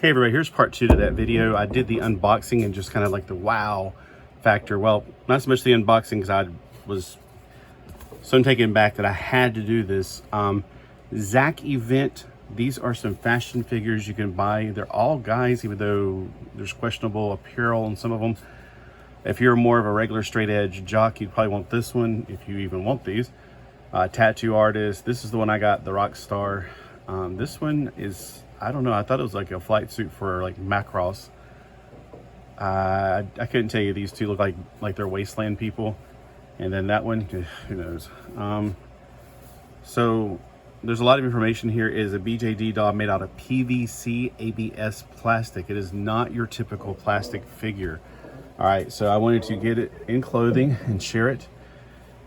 Hey everybody, here's part 2 to that video. I did the unboxing and just kind of like the wow factor. Well, not so much the unboxing because I was so taken back that I had to do this. Zack event. These are some fashion figures you can buy. They're all guys, even though there's questionable apparel in some of them. If you're more of a regular straight edge jock, you'd probably want this one, if you even want these. Tattoo artist. This is the one I got, the rock star. This one is, I don't know, I thought it was like a flight suit for like Macross. I couldn't tell you, these two look like they're wasteland people. And then that one, who knows. So there's a lot of information here. It is a BJD doll made out of PVC ABS plastic. It is not your typical plastic figure. All right, so I wanted to get it in clothing and share it.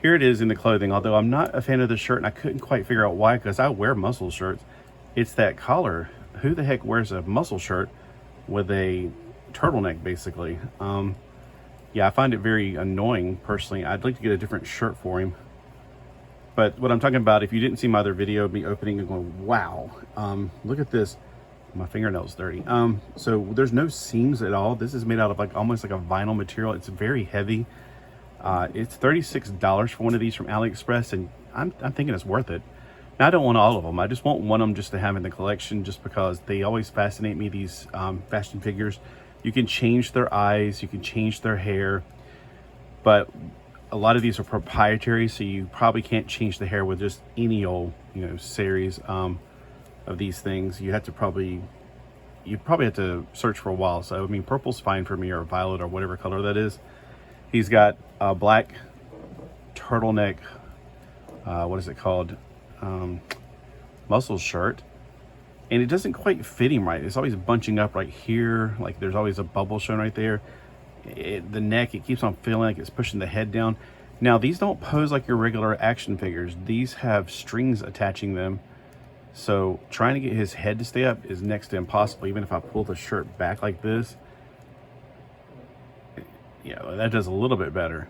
Here it is in the clothing, although I'm not a fan of the shirt and I couldn't quite figure out why, because I wear muscle shirts. It's that collar. Who the heck wears a muscle shirt with a turtleneck, basically? Yeah, I find it very annoying, personally. I'd like to get a different shirt for him. But what I'm talking about, if you didn't see my other video of me opening and going, wow, look at this. My fingernail's dirty. So there's no seams at all. This is made out of like almost like a vinyl material. It's very heavy. It's $36 for one of these from AliExpress, and I'm thinking it's worth it. Now, I don't want all of them. I just want one of them just to have in the collection, just because they always fascinate me, these fashion figures. You can change their eyes, you can change their hair, but a lot of these are proprietary, so you probably can't change the hair with just any old, series of these things. You probably have to search for a while. So I mean, purple's fine for me, or violet, or whatever color that is. He's got a black turtleneck, what is it called, muscle shirt, and it doesn't quite fit him right. It's always bunching up right here, like there's always a bubble showing right there. The neck, it keeps on feeling like it's pushing the head down. Now, these don't pose like your regular action figures. These have strings attaching them, so trying to get his head to stay up is next to impossible. Even if I pull the shirt back like this, that does a little bit better,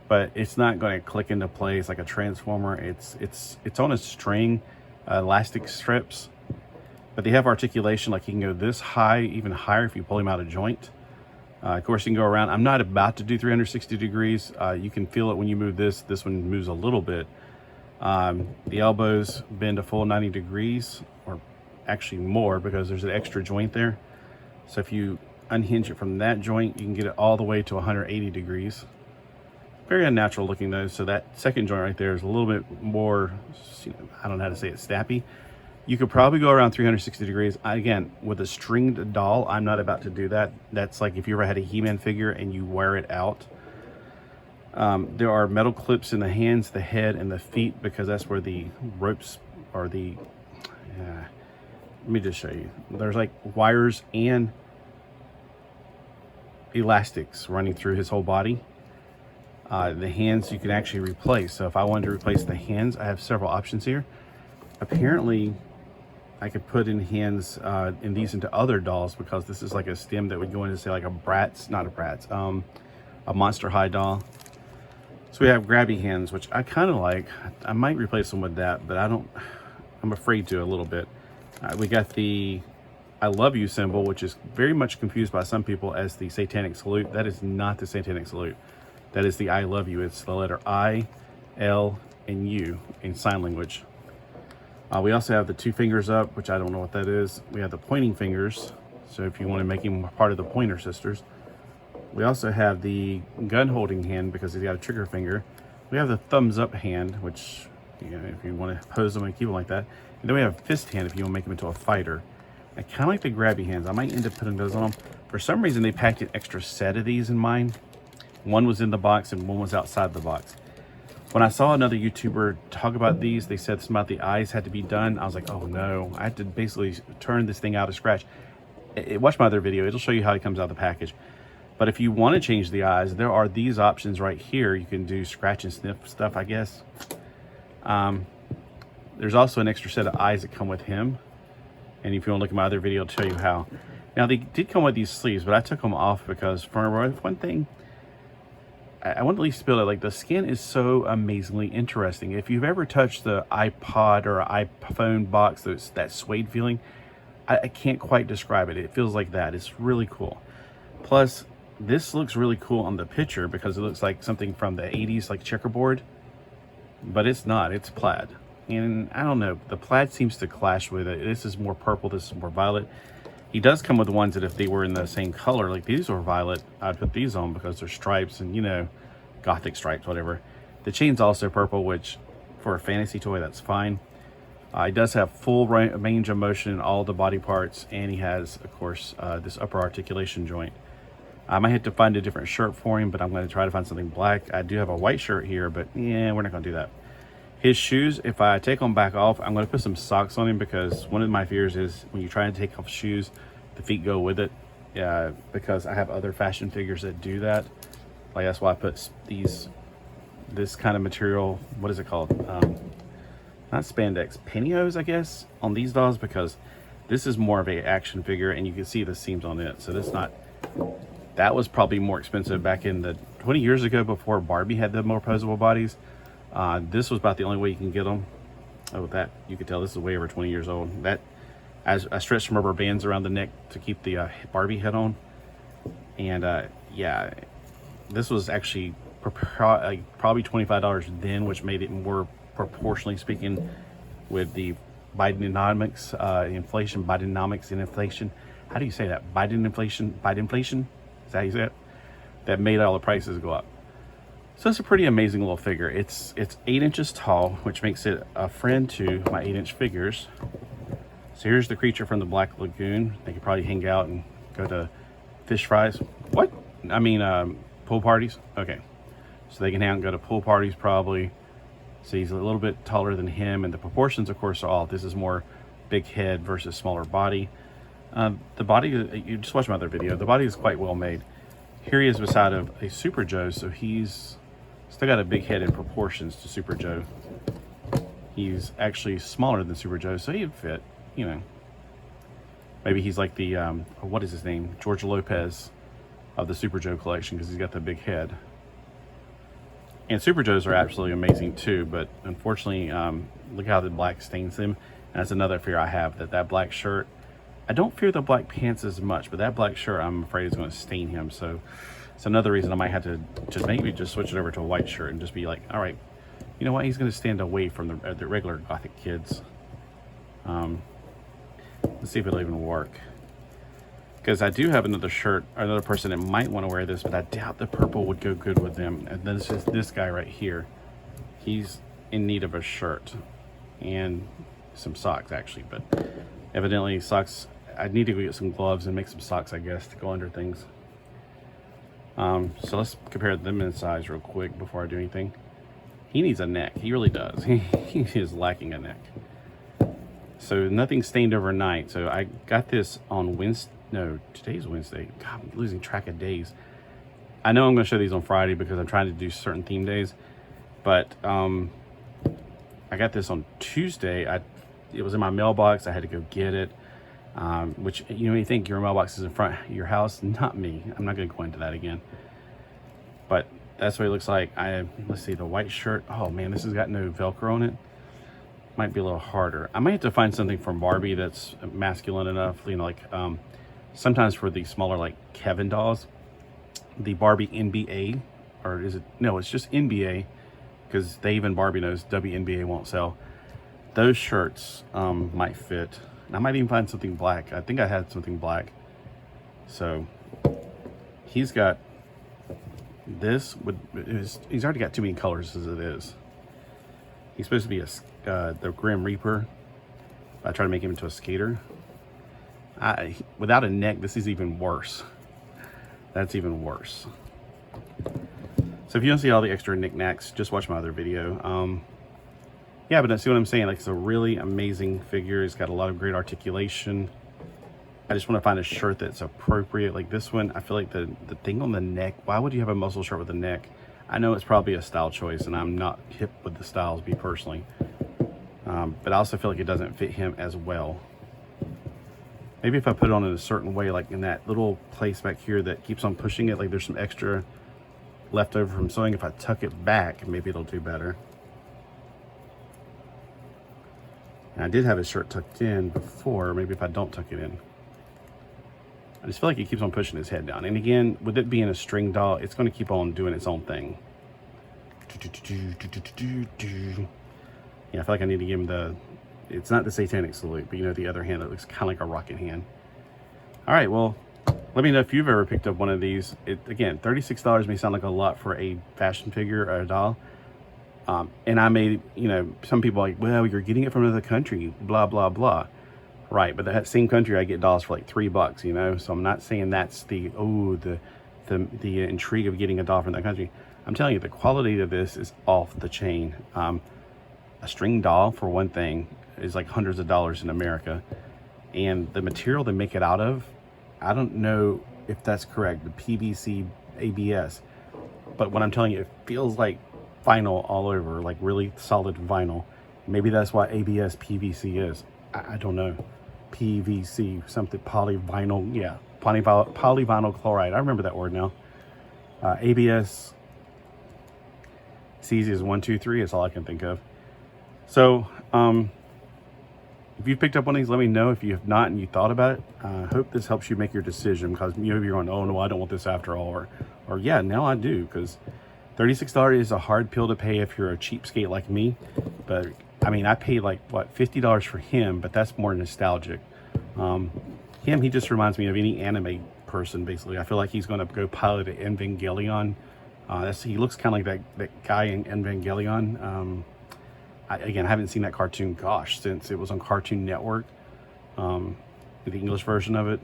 but it's not going to click into place like a transformer. It's on a string, elastic strips, but they have articulation. Like, he can go this high, even higher if you pull him out of joint. Of course, you can go around. I'm not about to do 360 degrees. You can feel it when you move this. This one moves a little bit. The elbows bend a full 90 degrees, or actually more, because there's an extra joint there. So if you unhinge it from that joint, you can get it all the way to 180 degrees. Very unnatural looking though. So that second joint right there is a little bit more, I don't know how to say it, snappy. You could probably go around 360 degrees. Again, with a stringed doll, I'm not about to do that. That's like if you ever had a He-Man figure and you wear it out. There are metal clips in the hands, the head, and the feet, because that's where the ropes are. Let me just show you. There's like wires and elastics running through his whole body. The hands you can actually replace. So if I wanted to replace the hands, I have several options here. Apparently, I could put in hands in these into other dolls, because this is like a stem that would go into, say, like a Monster High doll. So we have grabby hands, which I kind of like. I might replace them with that, but I'm afraid to a little bit. We got the I love you symbol, which is very much confused by some people as the satanic salute. That is not the satanic salute. That is the I love you. It's the letter I, L, and U in sign language. We also have the two fingers up, which I don't know what that is. We have the pointing fingers, so if you want to make him part of the Pointer Sisters. We also have the gun holding hand, because he's got a trigger finger. We have the thumbs up hand, which, if you want to pose them and keep them like that. And then we have fist hand if you want to make him into a fighter. I kind of like the grabby hands. I might end up putting those on them. For some reason, they packed an extra set of these in mine. One was in the box and one was outside the box. When I saw another YouTuber talk about these, they said something about the eyes had to be done. I was like, oh no, I had to basically turn this thing out of scratch. Watch my other video. It'll show you how it comes out of the package. But if you want to change the eyes, there are these options right here. You can do scratch and sniff stuff, I guess. There's also an extra set of eyes that come with him. And if you want to look at my other video, I'll tell you how. Now, they did come with these sleeves, but I took them off because, for one thing, I want to at least feel it. Like, the skin is so amazingly interesting. If you've ever touched the iPod or iPhone box, that suede feeling, I can't quite describe it. It feels like that. It's really cool. Plus, this looks really cool on the picture because it looks like something from the 80s, like checkerboard. But it's not. It's plaid. And I don't know. The plaid seems to clash with it. This is more purple. This is more violet. He does come with the ones that if they were in the same color, like these are violet, I'd put these on because they're stripes and, you know, gothic stripes, whatever. The chain's also purple, which for a fantasy toy, that's fine. He does have full range of motion in all the body parts, and he has, of course, this upper articulation joint. I might have to find a different shirt for him, but I'm going to try to find something black. I do have a white shirt here, but yeah, we're not going to do that. His shoes, if I take them back off, I'm going to put some socks on him because one of my fears is when you try to take off shoes, the feet go with it. Yeah, because I have other fashion figures that do that. Like that's why I put this kind of material. What is it called? Not spandex, pantyhose, I guess, on these dolls because this is more of a action figure, and you can see the seams on it. So that's not. That was probably more expensive back in the 20 years ago before Barbie had the more posable bodies. This was about the only way you can get them. Oh, that you could tell this is way over 20 years old. That I stretched some rubber bands around the neck to keep the Barbie head on, and yeah, this was actually probably $25 then, which made it more proportionally speaking with the Bidenomics, inflation, Bidenomics and inflation. How do you say that? Biden inflation? Is that how you say it? That made all the prices go up. So it's a pretty amazing little figure. It's 8 inches tall, which makes it a friend to my 8-inch figures. So here's the creature from the Black Lagoon. They could probably hang out and go to fish fries. What? I mean, pool parties. Okay. So they can hang out and go to pool parties probably. So he's a little bit taller than him, and the proportions, of course, are all. This is more big head versus smaller body. The body, you just watch my other video, the body is quite well made. Here he is beside of a Super Joe, so he's still got a big head in proportions to Super Joe. He's actually smaller than Super Joe, so he'd fit, you know. Maybe he's like the, what is his name? George Lopez of the Super Joe collection, because he's got the big head. And Super Joes are absolutely amazing too, but unfortunately, look how the black stains them. And that's another fear I have, that black shirt. I don't fear the black pants as much, but that black shirt I'm afraid is going to stain him. So it's another reason I might have to maybe just switch it over to a white shirt and just be like, all right, you know what? He's going to stand away from the regular Gothic kids. Let's see if it'll even work. Because I do have another shirt, another person that might want to wear this, but I doubt the purple would go good with them. And then it's just this guy right here. He's in need of a shirt and some socks, actually. But evidently socks, I need to go get some gloves and make some socks, I guess, to go under things. So let's compare them in size real quick before I do anything. He needs a neck. He really does. He is lacking a neck. So nothing stained overnight. So I got this on Wednesday. No, today's Wednesday. God, I'm losing track of days. I know I'm going to show these on Friday because I'm trying to do certain theme days. But I got this on Tuesday. It was in my mailbox. I had to go get it. Which, you know, you think your mailbox is in front of your house? Not me. I'm not going to go into that again. But that's what it looks like. Let's see, the white shirt. Oh man, this has got no Velcro on it. Might be a little harder. I might have to find something from Barbie that's masculine enough. You know, like sometimes for the smaller, like Kevin dolls, the Barbie NBA, or is it? No, it's just NBA, because even Barbie knows WNBA won't sell. Those shirts might fit. And I might even find something black. I think I had something black. So he's got this. He's already got too many colors as it is. He's supposed to be the Grim Reaper. I try to make him into a skater. Without a neck, this is even worse. That's even worse. So if you don't see all the extra knickknacks, just watch my other video. Yeah, but see what I'm saying? Like, it's a really amazing figure. It's got a lot of great articulation. I just want to find a shirt that's appropriate. Like this one, I feel like the thing on the neck, why would you have a muscle shirt with a neck? I know it's probably a style choice, and I'm not hip with the styles, me personally. But I also feel like it doesn't fit him as well. Maybe if I put it on in a certain way, like in that little place back here that keeps on pushing it, like there's some extra left over from sewing. If I tuck it back, maybe it'll do better. And I did have his shirt tucked in before. Maybe if I don't tuck it in. I just feel like he keeps on pushing his head down. And again, with it being a string doll, it's going to keep on doing its own thing. Yeah, I feel like I need to give him the... It's not the satanic salute, but you know, the other hand that looks kind of like a rocket hand. All right, well, let me know if you've ever picked up one of these. Again, $36 may sound like a lot for a fashion figure or a doll. And I may, you know, some people are like, well, you're getting it from another country, blah, blah, blah. Right, but that same country, I get dolls for like $3, you know? So I'm not saying that's the intrigue of getting a doll from that country. I'm telling you, the quality of this is off the chain. A string doll, for one thing, is like hundreds of dollars in America. And the material they make it out of, I don't know if that's correct, the PVC ABS. But what I'm telling you, it feels like vinyl all over, like really solid vinyl. Maybe that's why ABS PVC is. I don't know. PVC, something, polyvinyl, yeah. Polyvinyl chloride. I remember that word now. ABS, it's easy as 1, 2, 3. It's all I can think of. So, if you've picked up one of these, let me know. If you have not and you thought about it, I hope this helps you make your decision, because maybe you're going, oh no, I don't want this after all, or yeah, now I do, because $36 is a hard pill to pay if you're a cheapskate like me. But I mean, I paid like what, $50 for him, but that's more nostalgic. He just reminds me of any anime person, basically. I feel like he's going to go pilot an Evangelion. He looks kind of like that guy in Evangelion. Again, I haven't seen that cartoon, gosh, since it was on Cartoon Network, the English version of it.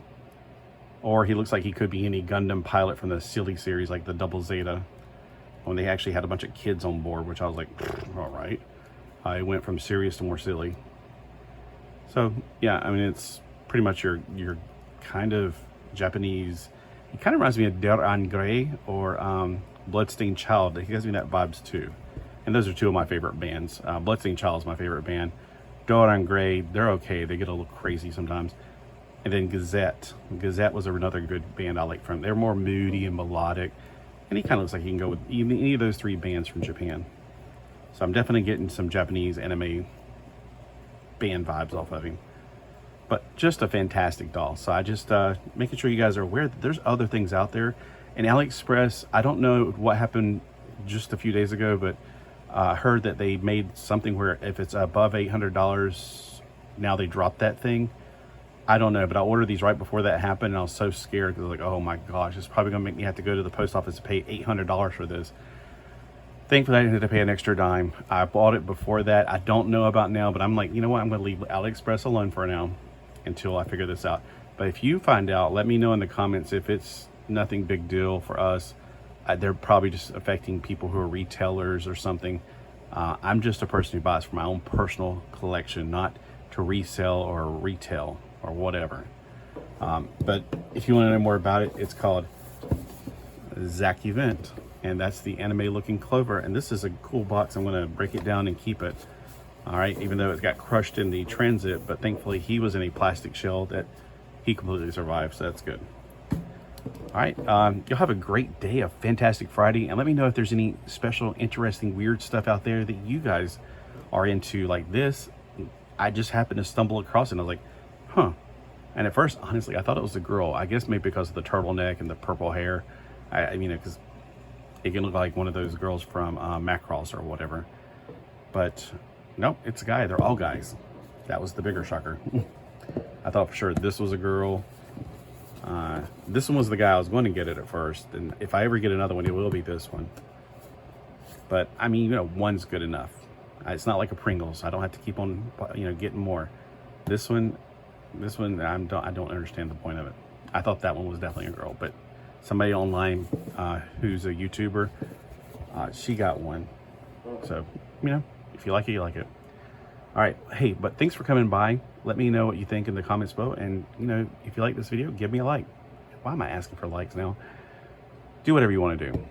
Or he looks like he could be any Gundam pilot from the silly series, like the Double Zeta, when they actually had a bunch of kids on board, which I was like, all right. It went from serious to more silly. So yeah, I mean, it's pretty much your kind of Japanese. It kind of reminds me of Der Angre or Bloodstained Child. He gives me that vibes too. And those are two of my favorite bands. Bloodstained Child is my favorite band. Der Angre, they're okay. They get a little crazy sometimes. And then Gazette. Gazette was another good band I like from. They're more moody and melodic. And he kind of looks like he can go with any of those three bands from Japan. So I'm definitely getting some Japanese anime band vibes off of him. But just a fantastic doll. So I just making sure you guys are aware that there's other things out there. And AliExpress, I don't know what happened just a few days ago, but I heard that they made something where if it's above $800, now they dropped that thing. I don't know, but I ordered these right before that happened, and I was so scared because I was like, oh my gosh, it's probably going to make me have to go to the post office to pay $800 for this. Thankfully, I didn't have to pay an extra dime. I bought it before that. I don't know about now, but I'm like, you know what? I'm going to leave AliExpress alone for now until I figure this out. But if you find out, let me know in the comments if it's nothing big deal for us. They're probably just affecting people who are retailers or something. I'm just a person who buys for my own personal collection, not to resell or retail or whatever. But if you want to know more about it, it's called Zack Event, and that's the anime looking clover. And this is a cool box. I'm going to break it down and keep it. All right, even though it got crushed in the transit, but thankfully he was in a plastic shell that he completely survived, so that's good. All right, you'll have a great day, a fantastic Friday, and let me know if there's any special, interesting, weird stuff out there that you guys are into like this. I just happened to stumble across it, and I was like, huh. And at first, honestly, I thought it was a girl. I guess maybe because of the turtleneck and the purple hair. I mean, because it can look like one of those girls from Macross or whatever. But nope, it's a guy. They're all guys. That was the bigger shocker. I thought for sure this was a girl. This one was the guy I was going to get it at first, and if I ever get another one, it will be this one. But I mean, you know, one's good enough. It's not like a Pringles. I don't have to keep on, you know, getting more. This one, I don't understand the point of it. I thought that one was definitely a girl, but somebody online who's a YouTuber, she got one. So, you know, if you like it, you like it. All right, hey, but thanks for coming by. Let me know what you think in the comments below, and you know, if you like this video, give me a like. Why am I asking for likes now? Do whatever you want to do.